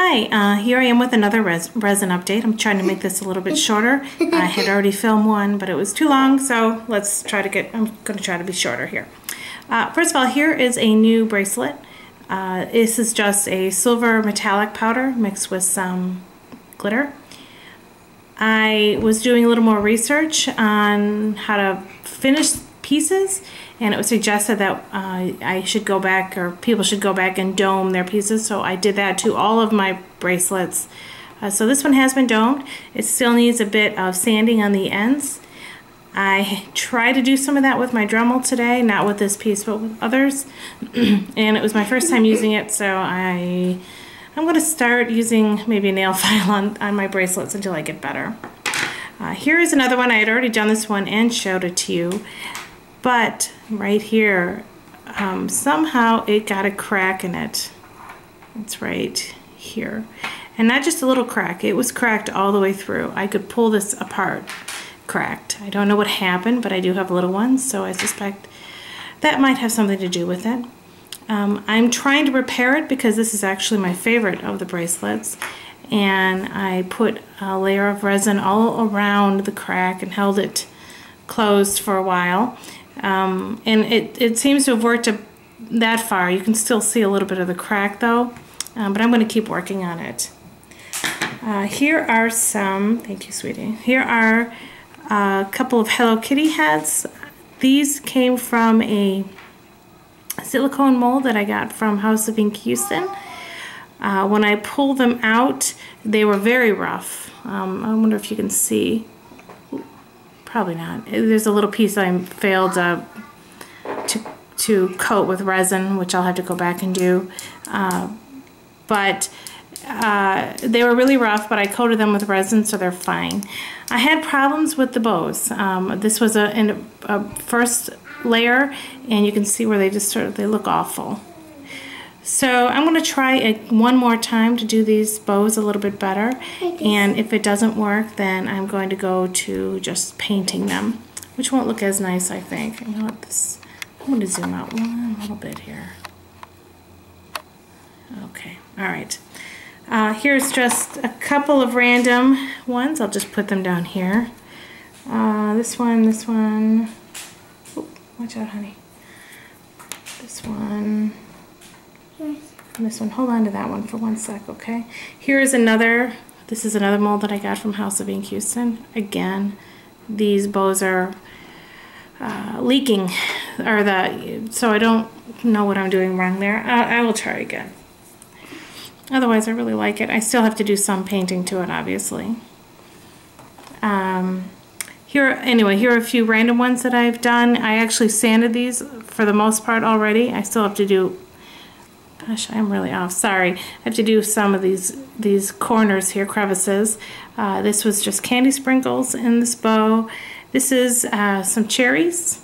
Hi, here I am with another resin update. I'm trying to make this a little bit shorter. I had already filmed one, but it was too long, so let's try to I'm going to try to be shorter here. First of all, here is a new bracelet. This is just a silver metallic powder mixed with some glitter. I was doing a little more research on how to finish pieces, and it was suggested that I should go back, or people should go back and dome their pieces, so I did that to all of my bracelets. So this one has been domed. It still needs a bit of sanding on the ends. I tried to do some of that with my Dremel today, not with this piece but with others, and it was my first time using it, so I'm going to start using maybe a nail file on my bracelets until I get better. Here is another one. I had already done this one and showed it to you. But right here, somehow it got a crack in it. It's right here. And not just a little crack, it was cracked all the way through. I could pull this apart, cracked. I don't know what happened, but I do have little ones, so I suspect that might have something to do with it. I'm trying to repair it because this is actually my favorite of the bracelets. And I put a layer of resin all around the crack and held it closed for a while. And it seems to have worked that far. You can still see a little bit of the crack though, but I'm going to keep working on it. Here are some, thank you sweetie, here are a couple of Hello Kitty heads. These came from a silicone mold that I got from houzofinkhouston. When I pulled them out, they were very rough. I wonder if you can see. Probably not. There's a little piece I failed to coat with resin, which I'll have to go back and do. But they were really rough, but I coated them with resin, so they're fine. I had problems with the bows. This was a first layer, and you can see where they look awful. So I'm going to try one more time to do these bows a little bit better, and if it doesn't work, then I'm going to go to just painting them, which won't look as nice, I think. I'm going to zoom out one little bit here. Okay, all right. Here's just a couple of random ones. I'll just put them down here. This one. Oh, watch out, honey. This one. And this one, hold on to that one for 1 sec, okay? Here's another, this is another mold that I got from houzofinkhouston. Again, these bows are leaking, so I don't know what I'm doing wrong there. I will try again. Otherwise, I really like it. I still have to do some painting to it, obviously. Here are a few random ones that I've done. I actually sanded these for the most part already. I still have to do, gosh, I'm really off, sorry. I have to do some of these corners here, crevices. This was just candy sprinkles in this bow. This is some cherries.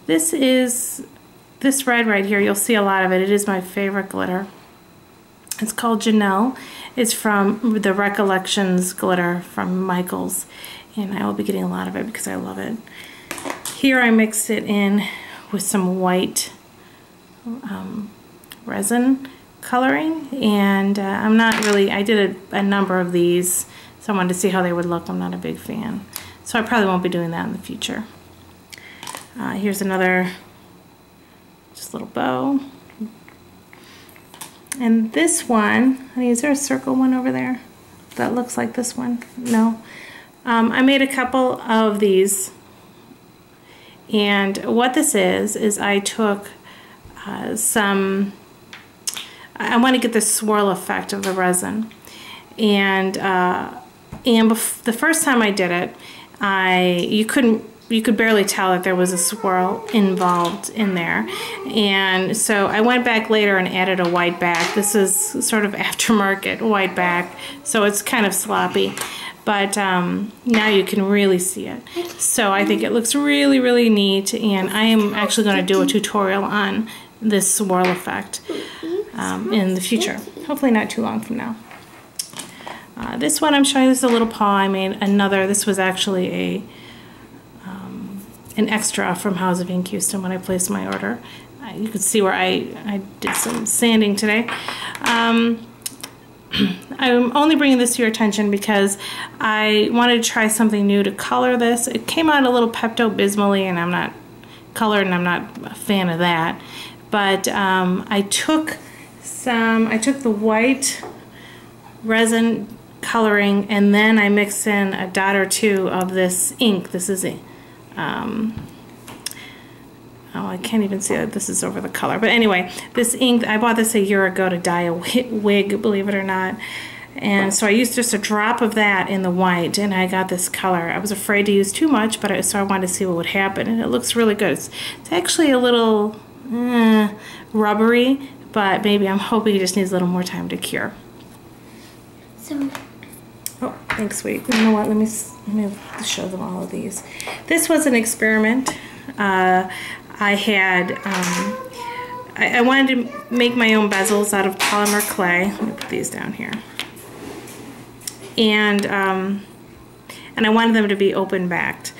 This red right here, you'll see a lot of it. It is my favorite glitter. It's called Janelle. It's from the Recollections glitter from Michaels, and I will be getting a lot of it because I love it. Here I mixed it in with some white resin coloring, and I did a number of these, so I wanted to see how they would look. I'm not a big fan, so I probably won't be doing that in the future. Here's another just little bow. And this one, honey, is there a circle one over there that looks like this one? No. I made a couple of these, and what this is I took I want to get the swirl effect of the resin, and the first time I did it, you could barely tell that there was a swirl involved in there, and so I went back later and added a white back. This is sort of aftermarket white back, so it's kind of sloppy, but now you can really see it. So I think it looks really, really neat, and I am actually going to do a tutorial on this swirl effect in the future. Hopefully not too long from now. This one I'm showing, this is a little paw. I made another. This was actually an extra from houzofinkhouston when I placed my order. You can see where I did some sanding today. I'm only bringing this to your attention because I wanted to try something new to color this. It came out a little Pepto-Bismol-y, and I'm not colored, and I'm not a fan of that. But I took the white resin coloring, and then I mixed in a dot or two of this ink. This is a oh, I can't even see that this is over the color. But anyway, this ink, I bought this a year ago to dye a wig, believe it or not. And so I used just a drop of that in the white, and I got this color. I was afraid to use too much, but so I wanted to see what would happen. And it looks really good. It's actually a little rubbery, but maybe I'm hoping it just needs a little more time to cure. So, oh, thanks, sweetie. You know what? Let me show them all of these. This was an experiment. I had, I wanted to make my own bezels out of polymer clay. Let me put these down here. And I wanted them to be open-backed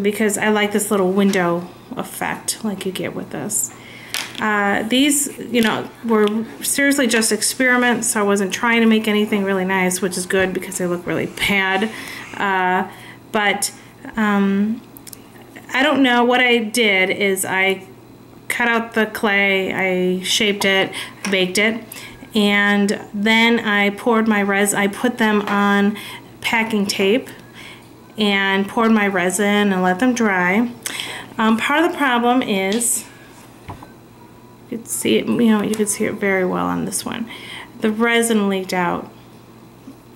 because I like this little window effect like you get with this. These, you know, were seriously just experiments, so I wasn't trying to make anything really nice, which is good because they look really bad. I don't know. What I did is I cut out the clay, I shaped it, baked it, and then I poured my resin. I put them on packing tape and poured my resin and let them dry. Part of the problem is, you can see it, you know, you can see it very well on this one. The resin leaked out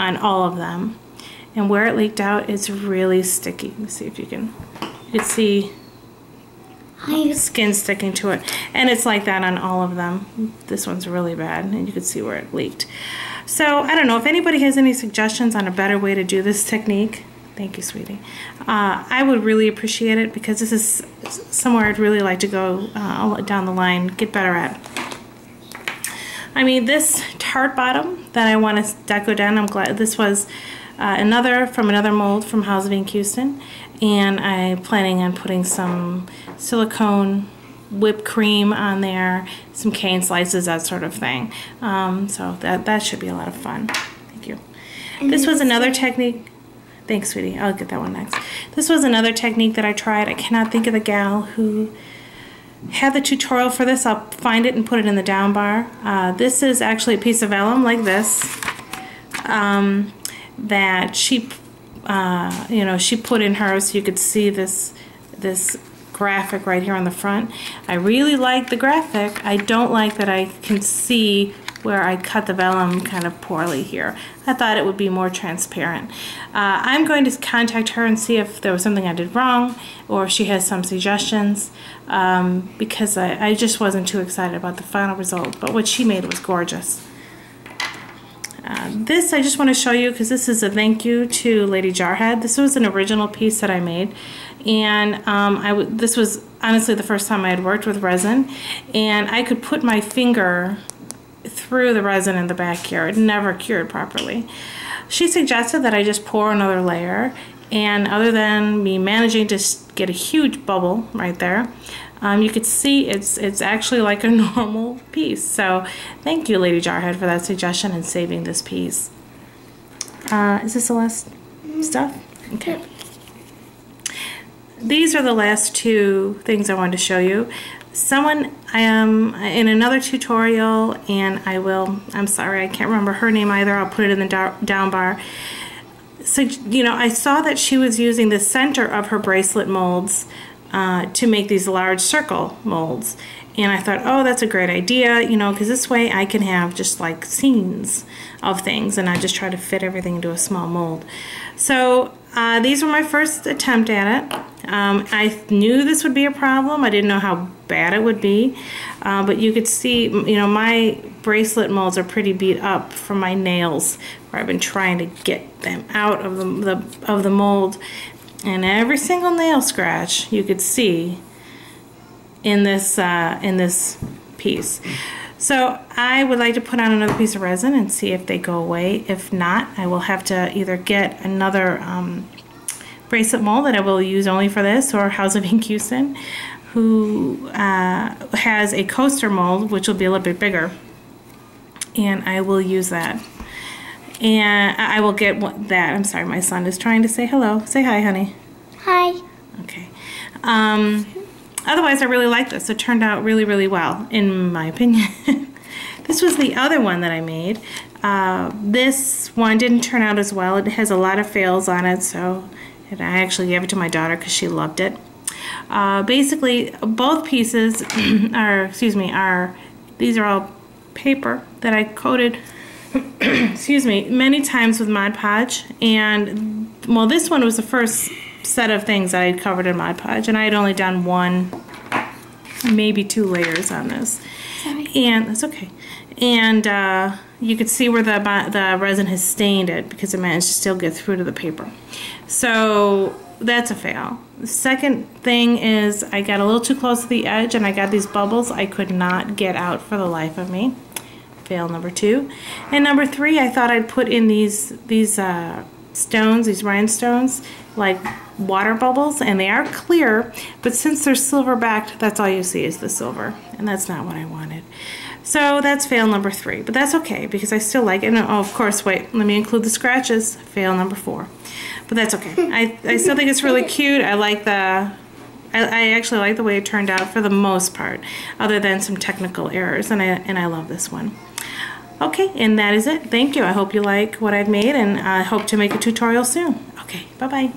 on all of them, and where it leaked out, it's really sticky. Let me see if you can see skin sticking to it, and it's like that on all of them. This one's really bad, and you can see where it leaked. So I don't know if anybody has any suggestions on a better way to do this technique. Thank you, sweetie. I would really appreciate it because this is somewhere I'd really like to go down the line, get better at. I mean, this tart bottom that I want to deco down, I'm glad this was another mold from Houzofinkhouston, and I'm planning on putting some silicone whipped cream on there, some cane slices, that sort of thing. So that should be a lot of fun. Thank you. This was another technique. Thanks, sweetie. I'll get that one next. This was another technique that I tried. I cannot think of the gal who had the tutorial for this. I'll find it and put it in the down bar. This is actually a piece of vellum like this that she, you know, she put in hers, so you could see this graphic right here on the front. I really like the graphic. I don't like that I can see where I cut the vellum kind of poorly here. I thought it would be more transparent. I'm going to contact her and see if there was something I did wrong or if she has some suggestions because I just wasn't too excited about the final result, but what she made was gorgeous. This I just want to show you because this is a thank you to Lady Jarhead. This was an original piece that I made, and this was honestly the first time I had worked with resin, and I could put my finger through the resin in the back here. It never cured properly. She suggested that I just pour another layer, and other than me managing to get a huge bubble right there, you could see it's actually like a normal piece. So thank you, Lady Jarhead, for that suggestion and saving this piece. Is this the last stuff? Okay. These are the last two things I wanted to show you. Someone, I am in another tutorial, and I'm sorry, I can't remember her name either. I'll put it in the down bar. So, you know, I saw that she was using the center of her bracelet molds to make these large circle molds. And I thought, oh, that's a great idea, you know, because this way I can have just like scenes of things and I just try to fit everything into a small mold. So these were my first attempt at it. I knew this would be a problem. I didn't know how bad it would be. But you could see, you know, my bracelet molds are pretty beat up from my nails where I've been trying to get them out of the mold. And every single nail scratch you could see in this piece. So I would like to put on another piece of resin and see if they go away. If not, I will have to either get another bracelet mold that I will use only for this, or Houzofinkhouston, who has a coaster mold which will be a little bit bigger, and I will use that. And I will get that. I'm sorry, my son is trying to say hello. Say hi, honey. Hi. Okay. Otherwise, I really like this. It turned out really, really well, in my opinion. This was the other one that I made. This one didn't turn out as well. It has a lot of fails on it, so I actually gave it to my daughter because she loved it. Basically, both pieces these are all paper that I coated many times with Mod Podge. And, well, this one was the first set of things that I had covered in Mod Podge, and I had only done 1, maybe 2 layers on this. Sorry. And that's okay. And you could see where the resin has stained it because it managed to still get through to the paper. So that's a fail. The second thing is I got a little too close to the edge and I got these bubbles I could not get out for the life of me. Fail number 2. And number 3, I thought I'd put in these stones, these rhinestones, like water bubbles, and they are clear, but since they're silver backed, that's all you see is the silver, and that's not what I wanted. So that's fail number 3, but that's okay because I still like it. And oh, of course, wait, let me include the scratches. Fail number 4, but that's okay. I still think it's really cute. I like I actually like the way it turned out for the most part, other than some technical errors, and I love this one. Okay, and that is it. Thank you. I hope you like what I've made, and I hope to make a tutorial soon. Okay, bye-bye.